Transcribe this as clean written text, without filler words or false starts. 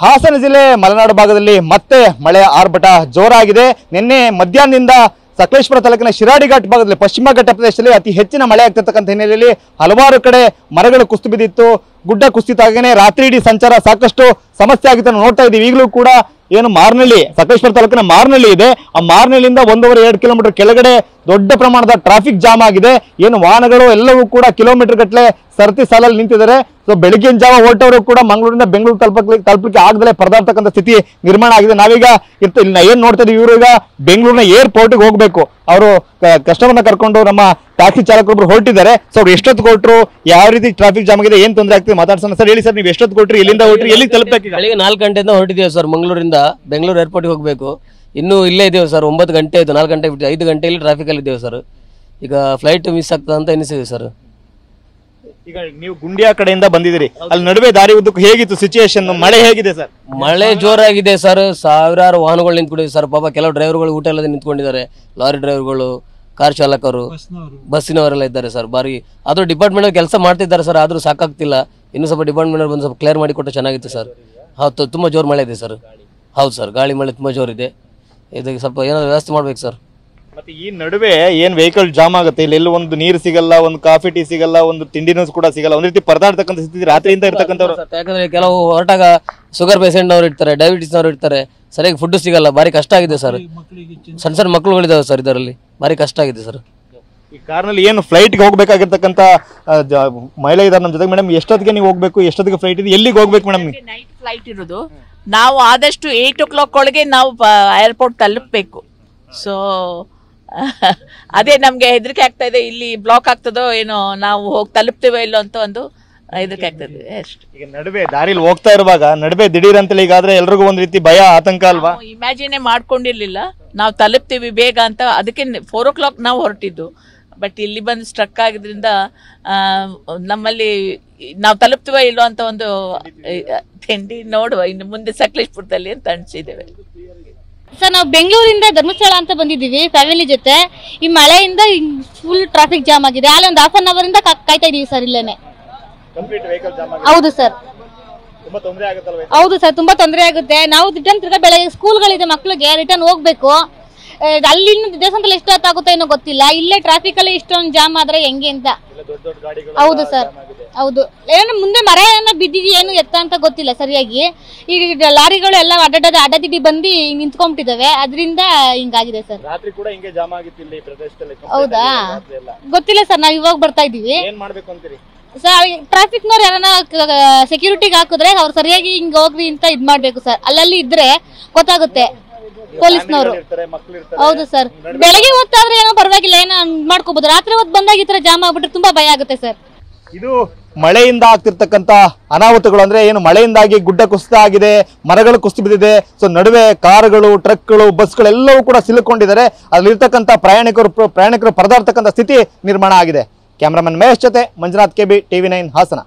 ಹಾಸನ ಜಿಲ್ಲೆ ಮಲೆನಾಡು ಭಾಗದಲ್ಲಿ ಮತ್ತೆ ಮಳೆ ಆರ್ಭಟ ಜೋರಾಗಿದೆ. ನಿನ್ನೆ ಮಧ್ಯಾಹ್ನದಿಂದ ಸಕಲೇಶಪುರ ತಾಲೂಕಿನ ಶಿರಾಡಿ ಘಾಟ್ ಭಾಗದಲ್ಲಿ ಪಶ್ಚಿಮ ಘಟ್ಟ ಪ್ರದೇಶದಲ್ಲಿ ಅತಿ ಹೆಚ್ಚಿನ ಮಳೆ ಆಗ್ತಿರ್ತಕ್ಕಂಥ ಹಿನ್ನೆಲೆಯಲ್ಲಿ ಹಲವಾರು ಕಡೆ ಮರಗಳು ಕುಸಿದು ಬಿದ್ದಿತ್ತು, ಗುಡ್ಡ ಕುಸಿತಾಗೇನೆ ರಾತ್ರಿ ಇಡೀ ಸಂಚಾರ ಸಾಕಷ್ಟು ಸಮಸ್ಯೆ ಆಗಿತ್ತು ನೋಡ್ತಾ ಇದ್ದೀವಿ. ಈಗಲೂ ಕೂಡ ಏನು ಮಾರ್ನಳ್ಳಿ, ಸಕಲೇಶಪುರ ತಾಲೂಕಿನ ಮಾರ್ನಳ್ಳಿ ಇದೆ, ಆ ಮಾರ್ನಳ್ಳಿಯಿಂದ 1.5-2 ಕಿಲೋಮೀಟರ್ ಕೆಳಗಡೆ ದೊಡ್ಡ ಪ್ರಮಾಣದ ಟ್ರಾಫಿಕ್ ಜಾಮ್ ಆಗಿದೆ. ಏನು ವಾಹನಗಳು ಎಲ್ಲವೂ ಕೂಡ ಕಿಲೋಮೀಟರ್ ಗಟ್ಟಲೆ ಸರತಿ ಸಾಲಲ್ಲಿ ನಿಂತಿದ್ದಾರೆ. ಸೊ ಬೆಳಗಿನ ಜಾವ ಹೊರಟವರು ಕೂಡ ಮಂಗಳೂರಿನ ಬೆಂಗಳೂರು ತಲುಪಲಿಕ್ಕೆ ಆಗದಲ್ಲೇ ಪರದಾಡ್ತಕ್ಕಂಥ ಸ್ಥಿತಿ ನಿರ್ಮಾಣ ಆಗಿದೆ. ನಾವೀಗ ಏನ್ ನೋಡ್ತಾ ಇದೀವಿ, ಇವರು ಈಗ ಬೆಂಗಳೂರಿನ ಏರ್ಪೋರ್ಟ್ಗೆ ಹೋಗ್ಬೇಕು. ಅವರು ಕಸ್ಟಮರ್ನ ಕರ್ಕೊಂಡು ನಮ್ಮ ಟ್ಯಾಕ್ಸಿ ಚಾಲಕರೊಬ್ರು ಹೊರಟಿದ್ದಾರೆ. ಸೊ ಅವ್ರು ಎಷ್ಟೊತ್ತು ಕೊಟ್ಟರು, ಯಾವ ರೀತಿ ಟ್ರಾಫಿಕ್ ಜಾಮ್ ಆಗಿದೆ, ಏನ್ ತೊಂದರೆ ಆಗ್ತದೆ ಮಾತಾಡ್ಸೋಣ. ಸರ್ ಹೇಳಿ ಸರ್, ನೀವು ಎಷ್ಟೊತ್ತು ಕೊಟ್ರಿ, ಎಲ್ಲಿಂದ ಹೊರಟ್ರಿ, ಎಲ್ಲಿ ತಲುಪಬೇಕು? ಬೆಳಿಗ್ಗೆ 4 ಗಂಟೆಯಿಂದ ಹೊರಟಿದ್ದೇವೆ ಸರ್. ಮಂಗಳೂರಿಂದ ಬೆಂಗಳೂರು ಏರ್ಪೋರ್ಟ್ಗೆ ಹೋಗಬೇಕು. ಇನ್ನೂ ಇಲ್ಲೇ ಇದ್ದೇವೆ ಸರ್. 9 ಗಂಟೆ ಆಯ್ತು, 4 ಗಂಟೆ ಬಿಟ್ಟು 5 ಗಂಟೆಯಲ್ಲಿ ಟ್ರಾಫಿಕ್ ಅಲ್ಲಿ ಇದ್ದೇವೆ ಸರ್. ಈಗ ಫ್ಲೈಟ್ ಮಿಸ್ ಆಗ್ತದೆ ಅಂತ ಎನಿಸಿದೆ ಸರ್. ಈಗ ನೀವು ಗುಂಡಿಯಾ ಕಡೆಯಿಂದ ಬಂದಿದ್ದೀರಿ, ಅಲ್ಲಿ ನಡುವೆ ದಾರಿ ಉದ್ದಕ್ಕೂ ಹೇಗಿತ್ತು ಸಿಚುಯೇಷನ್? ಮಳೆ ಹೇಗಿದೆ ಸರ್? ಮಳೆ ಜೋರಾಗಿದೆ ಸರ್. ಸಾವಿರಾರು ವಾಹನಗಳು ನಿಂತ್ಕೊಂಡಿದೆ ಸರ್. ಪಾಪ ಕೆಲವು ಡ್ರೈವರ್ಗಳು ಊಟ ಇಲ್ಲದೆ ನಿಂತ್ಕೊಂಡಿದ್ದಾರೆ. ಲಾರಿ ಡ್ರೈವರ್ಗಳು, ಕಾರ್ ಚಾಲಕರು, ಬಸ್ಸಿನವರೆಲ್ಲ ಇದ್ದಾರೆ ಸರ್. ಬಾರಿ ಅದು ಡಿಪಾರ್ಟ್ಮೆಂಟ್ ಕೆಲಸ ಮಾಡ್ತಿದ್ದಾರೆ ಸರ್, ಆದ್ರೂ ಸಾಕಾಗ್ತಿಲ್ಲ. ಇನ್ನು ಸ್ವಲ್ಪ ಡಿಪಾರ್ಟ್ಮೆಂಟ್ ಬಂದು ಸ್ವಲ್ಪ ಕ್ಲಿಯರ್ ಮಾಡಿ ಕೊಟ್ಟರೆ ಚೆನ್ನಾಗಿತ್ತು ಸರ್. ಹೌದು, ತುಂಬಾ ಜೋರು ಮಳೆ ಇದೆ ಸರ್. ಹೌದು ಸರ್, ಗಾಳಿ ಮಳೆ ತುಂಬಾ ಜೋರಿದೆ. ಇದಕ್ಕೆ ಸ್ವಲ್ಪ ಏನಾದ್ರು ವ್ಯವಸ್ಥೆ ಮಾಡ್ಬೇಕು ಸರ್. ಮತ್ತೆ ಈ ನಡುವೆ ಏನ್ ವೆಹಿಕಲ್ ಜಾಮ್ ಆಗುತ್ತೆ, ಇಲ್ಲಿ ಒಂದು ನೀರು ಸಿಗಲ್ಲ, ಒಂದು ಕಾಫಿ ಟೀ ಸಿಗಲ್ಲ, ಒಂದು ತಿಂಡಿನೂ ಕೂಡ ಸಿಗಲ್ಲ, ಒಂದ್ ರೀತಿ ಪರದಾಡ್ತಕ್ಕಂಥ ಸ್ಥಿತಿ ರಾತ್ರಿಯಿಂದ ಇರ್ತಕ್ಕಂಥವ್ರು. ಯಾಕಂದ್ರೆ ಕೆಲವು ಹೊರಟಾಗ ಶುಗರ್ ಪೇಷಂಟ್ ನವರು ಇರ್ತಾರೆ, ಡಯಾಬಿಟಿಸ್ ನವರು ಇರ್ತಾರೆ, ಸರಿಯಾಗಿ ಫುಡ್ ಸಿಗಲ್ಲ. ಬಾರಿ ಕಷ್ಟ ಆಗಿದೆ ಸರ್. ಸಣ್ಣ ಸಣ್ಣ ಮಕ್ಕಳುಗಳಿದಾವೆ ಸರ್, ಇದರಲ್ಲಿ ಬಾರಿ ಕಷ್ಟ ಆಗಿದೆ ಸರ್. ಈ ಕಾರ್ನಲ್ಲಿ ಏನು ಫ್ಲೈಟ್ಗೆ ಹೋಗ್ಬೇಕಾಗಿರ್ತಕ್ಕಂಥ ಮಹಿಳೆ ಇದ್ದಾರೆ ನಮ್ಮ ಜೊತೆಗೆ. ಮೇಡಮ್, ಎಷ್ಟೊತ್ತಿಗೆ ನೀವು ಹೋಗ್ಬೇಕು, ಎಷ್ಟೊತ್ತಿಗೆ ಫ್ಲೈಟ್ ಇದೆ, ಎಲ್ಲಿಗೆ ಹೋಗ್ಬೇಕು ಮೇಡಮ್? ನೈಟ್ ಫ್ಲೈಟ್ ಇರೋದು. ನಾವು ಆದಷ್ಟು 8 o'clock ಒಳಗೆ ನಾವು ಏರ್ಪೋರ್ಟ್ ತಲುಪಬೇಕು. ಸೊ ಅದೇ ನಮ್ಗೆ ಹೆದರಿಕೆ ಆಗ್ತಾ ಇದೆ, ಇಲ್ಲಿ ಬ್ಲಾಕ್ ಆಗ್ತದೋ ಏನೋ, ನಾವು ಹೋಗಿ ತಲುಪ್ತೀವೋ ಇಲ್ಲೋ ಅಂತ ಒಂದು ಹೆದರಿಕೆ ಆಗ್ತದೆ ಅಷ್ಟು. ಈಗ ನಡುವೆ ದಾರಿಲಿ ಹೋಗ್ತಾ ಇರುವಾಗ ನಡುವೆ ದಿಢೀರ್ ಅಂತೇಳಿ ಈಗಾದ್ರೆ ಎಲ್ರಿಗೂ ಒಂದ್ ರೀತಿ ಭಯ, ಆತಂಕ ಅಲ್ವಾ? ಇಮ್ಯಾಜಿನೇ ಮಾಡ್ಕೊಂಡಿರ್ಲಿಲ್ಲ ನಾವು ತಲುಪ್ತೀವಿ ಬೇಗ ಅಂತ. ಅದಕ್ಕೆ 4 o'clock ನಾವು ಹೊರಟಿದ್ದು. ಬಟ್ ಇಲ್ಲಿ ಬಂದು ಸ್ಟ್ರಕ್ ಆಗಿದ್ರಿಂದ ನಮ್ಮಲ್ಲಿ ನಾವು ತಲುಪ್ತೀವೋ ಇಲ್ಲೋ ಅಂತ ಒಂದು ತಿಂಡಿ ನೋಡುವ ಇನ್ನು ಮುಂದೆ ಸಕಲೇಶಪುರದಲ್ಲಿ ಅಂತ ಅನ್ಸಿದ್ದೇವೆ ಸರ್. ನಾವು ಬೆಂಗಳೂರಿಂದ ಧರ್ಮಸ್ಥಳ ಅಂತ ಬಂದಿದ್ದೀವಿ ಫ್ಯಾಮಿಲಿ ಜೊತೆ. ಈ ಮಳೆಯಿಂದ ಫುಲ್ ಟ್ರಾಫಿಕ್ ಜಾಮ್ ಆಗಿದೆ. ಅಲ್ಲಿ ಒಂದು 1/2 hour ಇಂದ ಕಾಯ್ತಾ ಇದೀವಿ ಸರ್ ಇಲ್ಲೇನೆ. ಹೌದು ಸರ್, ಹೌದು ಸರ್, ತುಂಬಾ ತೊಂದರೆ ಆಗುತ್ತೆ. ನಾವು ರಿಟರ್ನ್ ತಿರ್ಗಾ ಬೆಳಗ್ಗೆ ಸ್ಕೂಲ್ಗಳಿದೆ, ಮಕ್ಳಿಗೆ ರಿಟರ್ನ್ ಹೋಗ್ಬೇಕು. ಅಲ್ಲಿನ ದೇವಸ್ಥಾನದಲ್ಲಿ ಎಷ್ಟೊತ್ತಾಗುತ್ತೋ ಏನೋ ಗೊತ್ತಿಲ್ಲ. ಇಲ್ಲೇ ಟ್ರಾಫಿಕ್ ಅಲ್ಲಿ ಇಷ್ಟೊಂದು ಜಾಮ್ ಆದ್ರೆ ಹೆಂಗೆ ಅಂತ. ಹೌದು ಸರ್, ಹೌದು. ಏನು ಮುಂದೆ ಮರ ಏನೋ ಬಿದ್ದಿದೆಯೇನು ಎತ್ತ ಅಂತ ಗೊತ್ತಿಲ್ಲ ಸರಿಯಾಗಿ. ಈಗ ಲಾರಿಗಳು ಎಲ್ಲ ಅಡ್ಡದಿಡ್ಡಿ ಬಂದು ನಿಂತ್ಕೊಂಡ್ಬಿಟ್ಟಿದಾವೆ, ಅದರಿಂದ ಹಿಂಗಾಗಿದೆ ಸರ್. ಹೌದಾ, ಗೊತ್ತಿಲ್ಲ ಸರ್. ನಾವ್ ಇವಾಗ ಬರ್ತಾ ಇದೀವಿ ಸರ್. ಟ್ರಾಫಿಕ್ನವ್ರು ಯಾರನ್ನ ಸೆಕ್ಯೂರಿಟಿಗೆ ಹಾಕಿದ್ರೆ ಅವ್ರು ಸರಿಯಾಗಿ ಹಿಂಗ ಹೋಗ್ರಿ ಅಂತ ಇದ್ ಮಾಡ್ಬೇಕು ಸರ್. ಅಲ್ಲಲ್ಲಿ ಇದ್ರೆ ಗೊತ್ತಾಗುತ್ತೆ ಪೊಲೀಸ್ನವರು. ಹೌದು ಸರ್, ಬೆಳಗ್ಗೆ ಹೊತ್ತಾದ್ರೆ ಏನೋ ಪರವಾಗಿಲ್ಲ, ಏನೋ ಮಾಡ್ಕೋಬಹುದು. ರಾತ್ರಿ ಹೊತ್ತು ಬಂದಾಗ ಈ ತರ ಜಾಮ್ ಆಗ್ಬಿಟ್ರೆ ತುಂಬಾ ಭಯ ಆಗುತ್ತೆ ಸರ್. ಇದು ಮಳೆಯಿಂದ ಆಗ್ತಿರ್ತಕ್ಕಂಥ ಅನಾಹುತಗಳು. ಅಂದ್ರೆ ಏನು, ಮಳೆಯಿಂದಾಗಿ ಗುಡ್ಡ ಕುಸಿತ ಆಗಿದೆ, ಮರಗಳು ಕುಸಿದು ಬಿದ್ದಿದೆ. ಸೊ ನಡುವೆ ಕಾರುಗಳು, ಟ್ರಕ್ಗಳು, ಬಸ್ಗಳೆಲ್ಲವೂ ಕೂಡ ಸಿಲುಕೊಂಡಿದ್ದಾರೆ. ಅಲ್ಲಿರ್ತಕ್ಕಂಥ ಪ್ರಯಾಣಿಕರು ಪರದಾಡ್ತಕ್ಕಂಥ ಸ್ಥಿತಿ ನಿರ್ಮಾಣ ಆಗಿದೆ. ಕ್ಯಾಮರಾಮನ್ ಮಹೇಶ್ ಜೊತೆ ಮಂಜುನಾಥ್, KB, TV9 ಹಾಸನ.